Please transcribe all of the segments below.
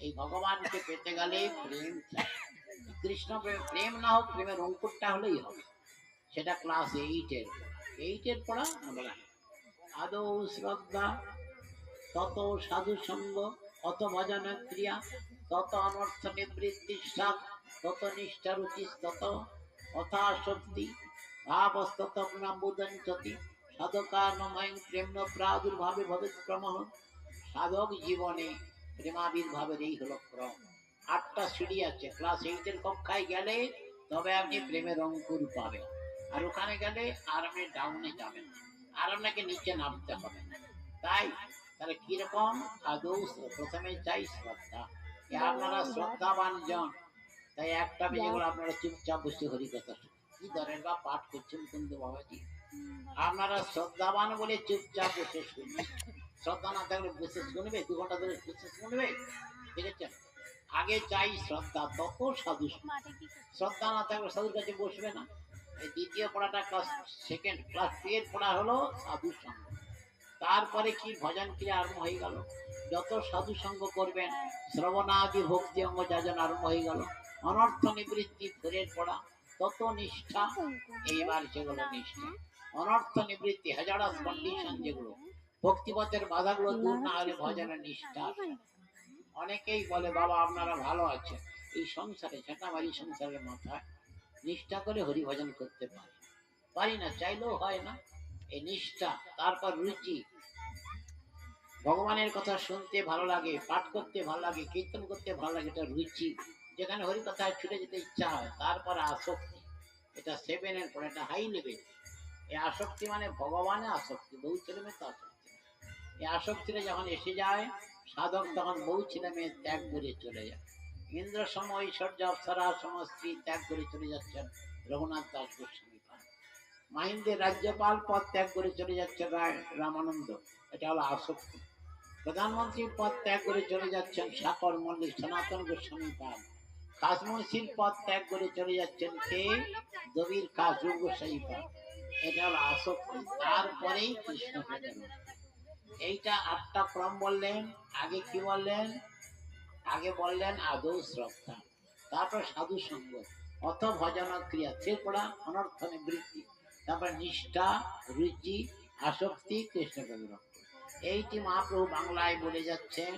এই ভগবানকে পেতে গেলে প্রেম চাই। কৃষ্ণ প্রেম, প্রেম না হোক, প্রেমের অঙ্কুরটা হলেই হবে। সেটা ক্লাস এইটের পড়া বলা হয়। আদৌ শ্রদ্ধা, তত সাধু সঙ্গ, অত ভজন ক্রিয়া, তত অনর্থ নিবৃত্তি সাত, তত নিষ্ঠা রুচি, তত অথা শক্তি ভাবস্তত বুদঞ্চতি সাধকানময় প্রেম প্রাদুর্ভাবে ভবেৎ ক্রমঃ। সাধক জীবনে প্রেমাবির্ভাবের এই হলো ক্রম। আটটা সিঁড়ি আছে, ক্লাস এইটের কক্ষায় গেলে তবে আপনি প্রেমের অঙ্কুর পাবেন। আর ওখানে গেলে আর আপনি ডাউনে যাবেন, আর আপনাকে নিচে নামতে হবে না। তাই তাহলে কিরকম? আদৌ প্রথমে চাই শ্রদ্ধা। আপনারা শ্রদ্ধাবান জন, তাই একটা বেজে গেলে আপনারা চুপচাপ বসে হরিকথা কি ধরেন বা পাঠ করছেন কিন্তু বাবাজি, আপনারা শ্রদ্ধাবান বলে চুপচাপ বসে শুনবেন। শ্রদ্ধা না থাকলে বসে শুনবে, 2 ঘন্টা ধরে বসে শুনবে? দেখেছেন? আগে চাই শ্রদ্ধা, তত সাধু। শ্রদ্ধা না থাকলে সাধুর কাছে বসবে না। এই দ্বিতীয় পড়াটা ক্লাস 2 এর পড়া হলো সাধু সঙ্গ। তারপরে কি ভজন ক্রিয়া আরম্ভ হয়ে গেল। যত সাধু সঙ্গ করবেন, শ্রবণাদি ভক্তি অঙ্গ যাজন আরম্ভ হয়ে গেল। অনর্থ নিবৃত্তি ফেরের পড়া, তত নিষ্ঠা। এইবার সেগুলো নিষ্ঠা, অনর্থ নিবৃত্তি, হাজারাস কন্ডিশন যেগুলো, ভক্তিপথের বাধাগুলো দূর না হলে ভজনের নিষ্ঠা। অনেকেই বলে বাবা আপনারা ভালো আছেন, এই সংসারে ঝাঁটামারি সংসারের মাথায় নিষ্ঠা করে হরিভজন করতে পারি না, চাইলেও হয় না। এই নিষ্ঠা, তারপর রুচি, ভগবানের কথা শুনতে ভালো লাগে, পাঠ করতে ভালো লাগে, কীর্তন করতে ভালো লাগে, এটা রুচি, যেখানে হরি কথায় ছুটে যেতে ইচ্ছা হয়। তারপর আসক্তি, এটা 7 এর পর, এটা হাই লেভেল। এই আসক্তি মানে ভগবানে আসক্তি, বহু ছেলে মেয়ে তো আসক্তি। এই আসক্তিটা যখন এসে যায় সাধক, তখন বহু ছেলে মেয়ে ত্যাগ করে চলে যায়। ইন্দ্র সম ঐশ্বর্য অপ্সরা সম স্ত্রী ত্যাগ করে চলে যাচ্ছেন রঘুনাথ দাস গোস্বামী পাল। মাহিন্দের রাজ্যপাল পদ ত্যাগ করে চলে যাচ্ছে রামানন্দ, এটা হলো আসক্তি। প্রধানমন্ত্রীর পদ ত্যাগ করে চলে যাচ্ছেন সাকর মল্লিক, সনাতন গোস্বামী পাল। খাসমুন্সির পদ ত্যাগ করে চলে যাচ্ছেন কে? দবির খাস রূপ গোস্বামী পাল। এটা হলো আসক্তি। তারপরেই কৃষ্ণ প্রেম। এইটা 8টা ক্রম বললেন। আগে কি বললেন? আগে বললেন আদৌ শ্রদ্ধা, তারপর সাধু সঙ্গ, অথ ভজন ক্রিয়া, পড়া অনর্থ নিবৃত্তি, তারপর নিষ্ঠা, রুচি, আসক্তি, কৃষ্ণ প্রেম। এইটি মহাপ্রভু বাংলায় বলে যাচ্ছেন।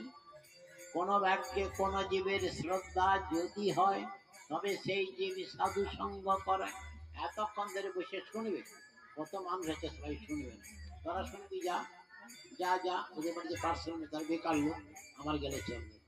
কোন বাক্যে কোন জীবের শ্রদ্ধা যদি হয়, তবে সেই জীব সাধু সঙ্গ করে। এতক্ষণ ধরে বসে শুনবে, কত মানুষ আছে, সবাই শুনবে না। তারা শুনবি যা যা যা, ওদের বাড়িতে পার্সোনাল, তার বেকার লোক, আমার গেলে চলবে।